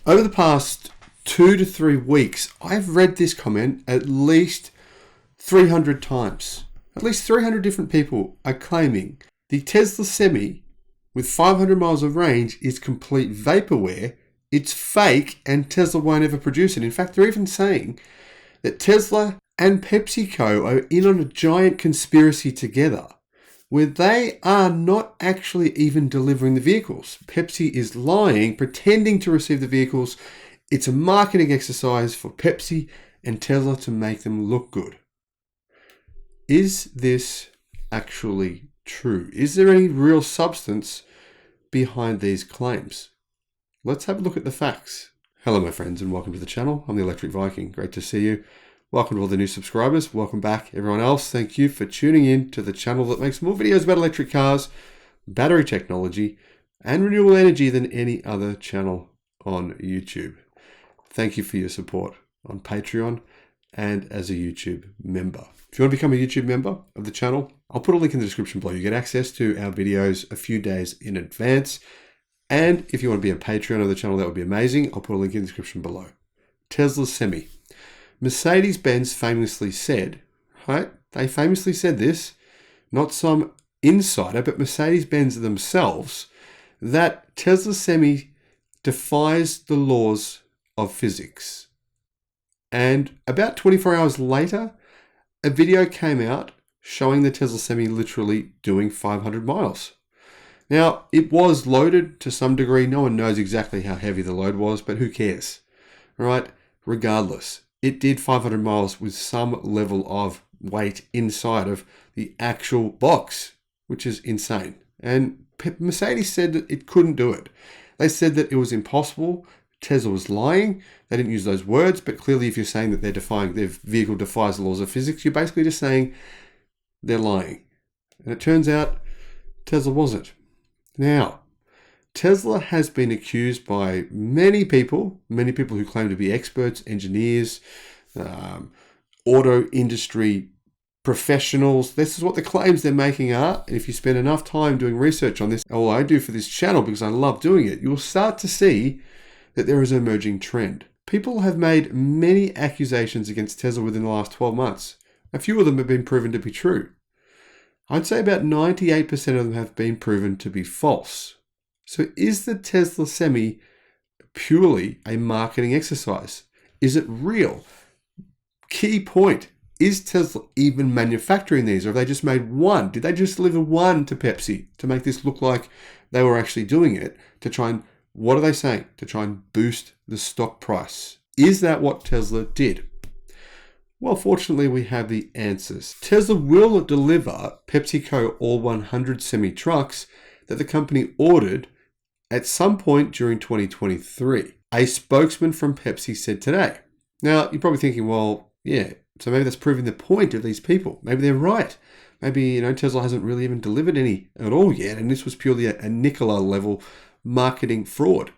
Over the past 2 to 3 weeks, I've read this comment at least 300 times. At least 300 different people are claiming the Tesla Semi with 500 miles of range is complete vaporware, it's fake, and Tesla won't ever produce it. In fact, they're even saying that Tesla and PepsiCo are in on a giant conspiracy together where they are not actually even delivering the vehicles. Pepsi is lying, pretending to receive the vehicles. It's a marketing exercise for Pepsi and Tesla to make them look good. Is this actually true? Is there any real substance behind these claims? Let's have a look at the facts. Hello, my friends, and welcome to the channel. I'm the Electric Viking. Great to see you. Welcome to all the new subscribers. Welcome back, everyone else. Thank you for tuning in to the channel that makes more videos about electric cars, battery technology, and renewable energy than any other channel on YouTube. Thank you for your support on Patreon and as a YouTube member. If you want to become a YouTube member of the channel, I'll put a link in the description below. You get access to our videos a few days in advance. And if you want to be a Patreon of the channel, that would be amazing. I'll put a link in the description below. Tesla Semi. Mercedes-Benz famously said, right? They famously said this, not some insider, but Mercedes-Benz themselves, that Tesla Semi defies the laws of physics. And about 24 hours later, a video came out showing the Tesla Semi literally doing 500 miles. Now, it was loaded to some degree. No one knows exactly how heavy the load was, but who cares, right? Regardless, it did 500 miles with some level of weight inside of the actual box, which is insane. And Mercedes said that it couldn't do it. They said that it was impossible. Tesla was lying. They didn't use those words, but clearly if you're saying that their vehicle defies the laws of physics, you're basically just saying they're lying. And it turns out Tesla wasn't. Now, Tesla has been accused by many people who claim to be experts, engineers, auto industry professionals. This is what the claims they're making are. And if you spend enough time doing research on this, all I do for this channel because I love doing it, you'll start to see that there is an emerging trend. People have made many accusations against Tesla within the last 12 months. A few of them have been proven to be true. I'd say about 98% of them have been proven to be false. So is the Tesla Semi purely a marketing exercise? Is it real? Key point, is Tesla even manufacturing these, or have they just made one? Did they just deliver one to Pepsi to make this look like they were actually doing it to try and, what are they saying? To try and boost the stock price. Is that what Tesla did? Well, fortunately, we have the answers. Tesla will deliver PepsiCo all 100 Semi trucks that the company ordered at some point during 2023. A spokesman from Pepsi said today. Now, you're probably thinking, well, yeah, so maybe that's proving the point of these people. Maybe they're right. Maybe, Tesla hasn't really even delivered any at all yet, and this was purely a Nikola level marketing fraud.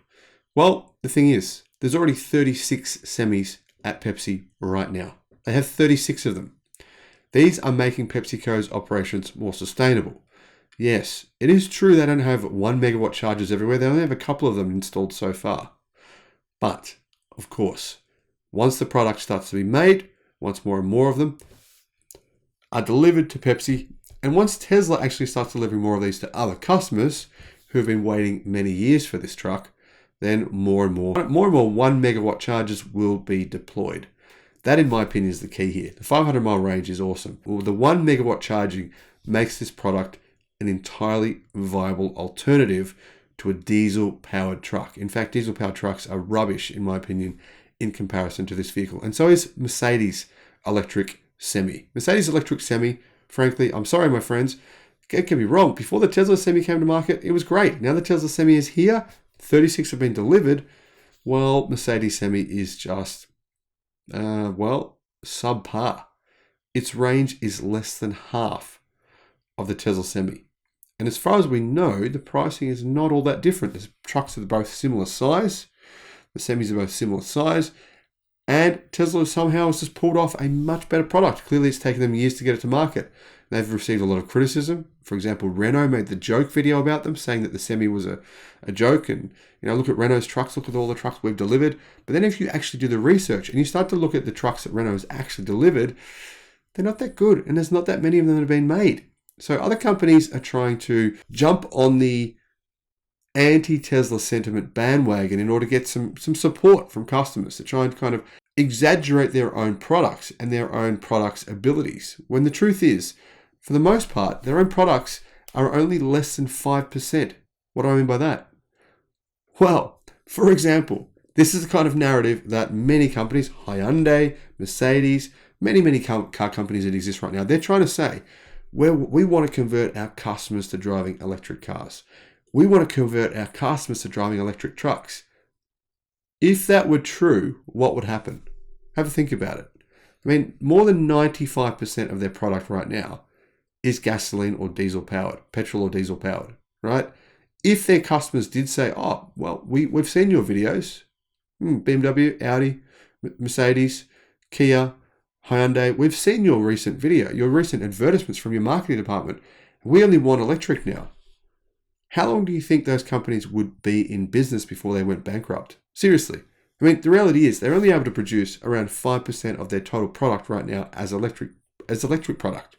Well, the thing is, there's already 36 Semis at Pepsi right now. They have 36 of them. These are making PepsiCo's operations more sustainable. Yes, it is true they don't have 1 megawatt chargers everywhere. They only have a couple of them installed so far. But, of course, once the product starts to be made, once more and more of them are delivered to Pepsi, and once Tesla actually starts delivering more of these to other customers who have been waiting many years for this truck, then more and more 1 megawatt chargers will be deployed. That, in my opinion, is the key here. The 500-mile range is awesome. Well, the 1 megawatt charging makes this product an entirely viable alternative to a diesel-powered truck. In fact, diesel-powered trucks are rubbish, in my opinion, in comparison to this vehicle. And so is Mercedes Electric Semi. Mercedes Electric Semi, frankly, I'm sorry, my friends, don't get me wrong. Before the Tesla Semi came to market, it was great. Now the Tesla Semi is here. 36 have been delivered. Well, Mercedes Semi is just subpar. Its range is less than half of the Tesla Semi. And as far as we know, the pricing is not all that different. The trucks are both similar size. The Semis are both similar size. And Tesla somehow has just pulled off a much better product. Clearly, it's taken them years to get it to market. They've received a lot of criticism. For example, Renault made the joke video about them, saying that the Semi was a joke. And, look at Renault's trucks, look at all the trucks we've delivered. But then if you actually do the research and you start to look at the trucks that Renault has actually delivered, they're not that good. And there's not that many of them that have been made. So other companies are trying to jump on the anti-Tesla sentiment bandwagon in order to get some support from customers to try and kind of exaggerate their own products and their own products' abilities. When the truth is, for the most part, their own products are only less than 5%. What do I mean by that? Well, for example, this is the kind of narrative that many companies, Hyundai, Mercedes, many car companies that exist right now, they're trying to say, we want to convert our customers to driving electric cars. We want to convert our customers to driving electric trucks. If that were true, what would happen? Have a think about it. I mean, more than 95% of their product right now is gasoline or diesel powered, petrol or diesel powered, right? If their customers did say, oh, well, we've seen your videos, BMW, Audi, Mercedes, Kia, Hyundai, we've seen your recent video, your recent advertisements from your marketing department. We only want electric now. How long do you think those companies would be in business before they went bankrupt? Seriously. I mean, the reality is they're only able to produce around 5% of their total product right now as electric product.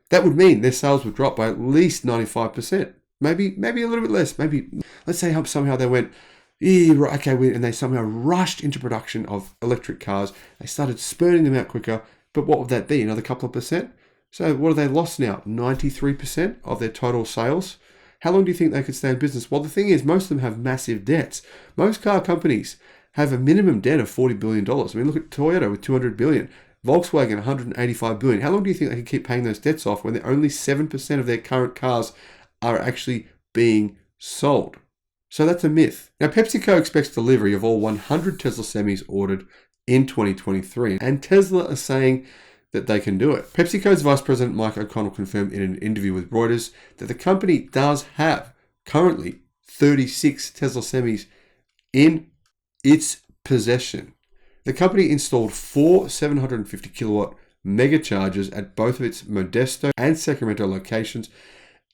That would mean their sales would drop by at least 95%. Maybe a little bit less. Maybe, let's say somehow they went, and they somehow rushed into production of electric cars. They started spurting them out quicker. But what would that be? Another couple of percent? So what have they lost now? 93% of their total sales? How long do you think they could stay in business? Well, the thing is, most of them have massive debts. Most car companies have a minimum debt of $40 billion. I mean, look at Toyota with $200 billion. Volkswagen, $185 billion. How long do you think they can keep paying those debts off when only 7% of their current cars are actually being sold? So that's a myth. Now, PepsiCo expects delivery of all 100 Tesla semis ordered in 2023. And Tesla are saying that they can do it. PepsiCo's Vice President Mike O'Connell confirmed in an interview with Reuters that the company does have currently 36 Tesla semis in its possession. The company installed 4 750 kilowatt mega chargers at both of its Modesto and Sacramento locations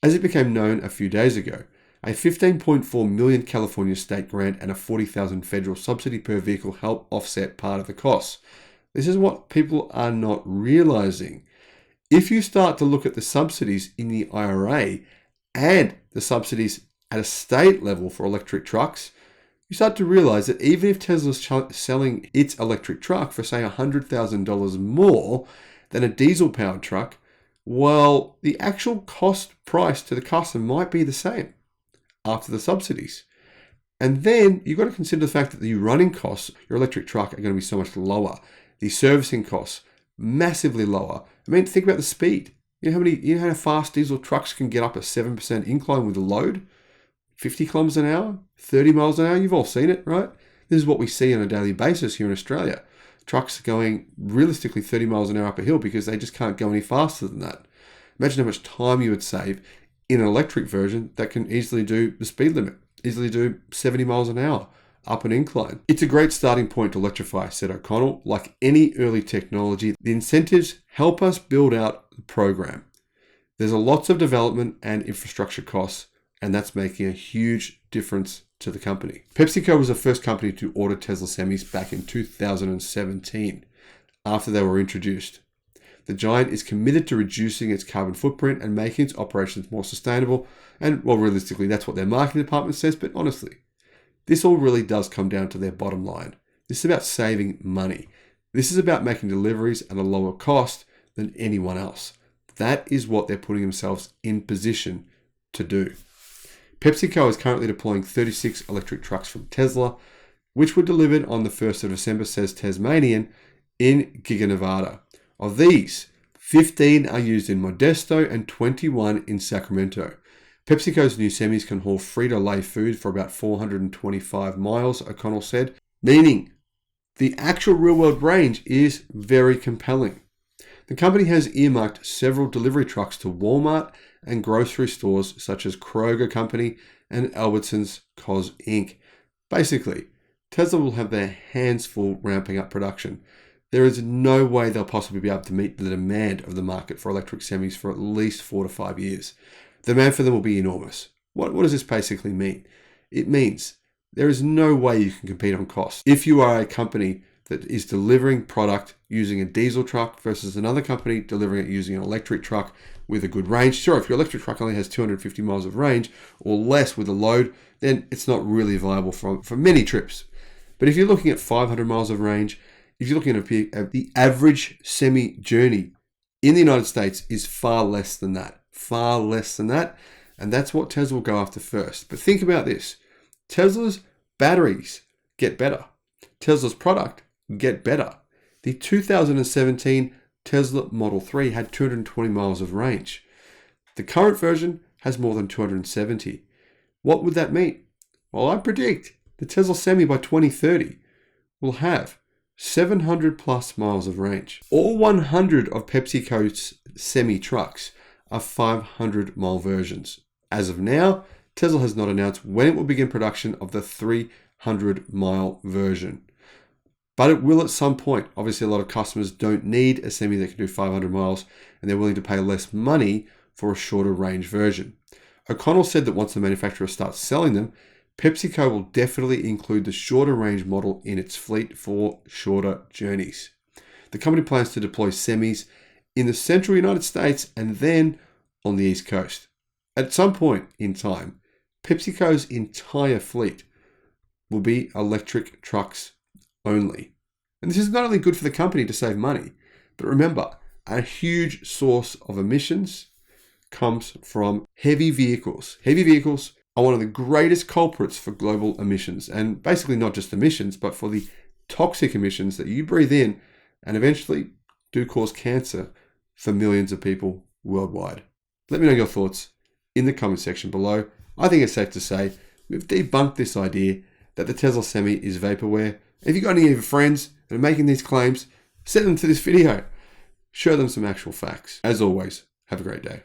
as it became known a few days ago. A $15.4 million California state grant and a $40,000 federal subsidy per vehicle help offset part of the costs. This is what people are not realizing. If you start to look at the subsidies in the IRA and the subsidies at a state level for electric trucks, you start to realize that even if Tesla's selling its electric truck for, say, $100,000 more than a diesel-powered truck, well, the actual cost price to the customer might be the same after the subsidies. And then you've got to consider the fact that the running costs, your electric truck, are going to be so much lower. The servicing costs, massively lower. I mean, think about the speed. You know how fast diesel trucks can get up a 7% incline with a load? 50 kilometers an hour, 30 miles an hour. You've all seen it, right? This is what we see on a daily basis here in Australia. Trucks going realistically 30 miles an hour up a hill because they just can't go any faster than that. Imagine how much time you would save in an electric version that can easily do the speed limit, easily do 70 miles an hour up an incline. It's a great starting point to electrify, said O'Connell. Like any early technology, the incentives help us build out the program. There's a lots of development and infrastructure costs, and that's making a huge difference to the company. PepsiCo was the first company to order Tesla semis back in 2017 after they were introduced. The giant is committed to reducing its carbon footprint and making its operations more sustainable. And, well, realistically, that's what their marketing department says, but honestly, this all really does come down to their bottom line. This is about saving money. This is about making deliveries at a lower cost than anyone else. That is what they're putting themselves in position to do. PepsiCo is currently deploying 36 electric trucks from Tesla, which were delivered on the 1st of December, says Tasmanian, in Giga, Nevada. Of these, 15 are used in Modesto and 21 in Sacramento. PepsiCo's new semis can haul Frito-Lay food for about 425 miles, O'Connell said, meaning the actual real-world range is very compelling. The company has earmarked several delivery trucks to Walmart and grocery stores such as Kroger Company and Albertsons Cos Inc. Basically, Tesla will have their hands full ramping up production. there is no way they'll possibly be able to meet the demand of the market for electric semis for at least 4 to 5 years. The demand for them will be enormous. What does this basically mean? It means there is no way you can compete on cost. If you are a company that is delivering product using a diesel truck versus another company delivering it using an electric truck with a good range. Sure, if your electric truck only has 250 miles of range or less with a load, then it's not really viable for many trips. But if you're looking at 500 miles of range, if you're looking at the average semi journey in the United States is far less than that. And that's what Tesla will go after first. But think about this. Tesla's batteries get better. Tesla's product get better. The 2017 Tesla Model 3 had 220 miles of range. The current version has more than 270. What would that mean? Well, I predict the Tesla Semi by 2030 will have 700 plus miles of range. All 100 of PepsiCo's semi trucks are 500 mile versions. As of now, Tesla has not announced when it will begin production of the 300 mile version. But it will at some point. Obviously, a lot of customers don't need a semi that can do 500 miles, and they're willing to pay less money for a shorter range version. O'Connell said that once the manufacturer starts selling them, PepsiCo will definitely include the shorter range model in its fleet for shorter journeys. The company plans to deploy semis in the central United States and then on the East Coast. At some point in time, PepsiCo's entire fleet will be electric trucks only. And this is not only good for the company to save money, but remember, a huge source of emissions comes from heavy vehicles. Heavy vehicles are one of the greatest culprits for global emissions, and basically not just emissions, but for the toxic emissions that you breathe in and eventually do cause cancer for millions of people worldwide. Let me know your thoughts in the comment section below. I think it's safe to say we've debunked this idea that the Tesla Semi is vaporware. If you've got any of your friends that are making these claims, send them to this video. Show them some actual facts. As always, have a great day.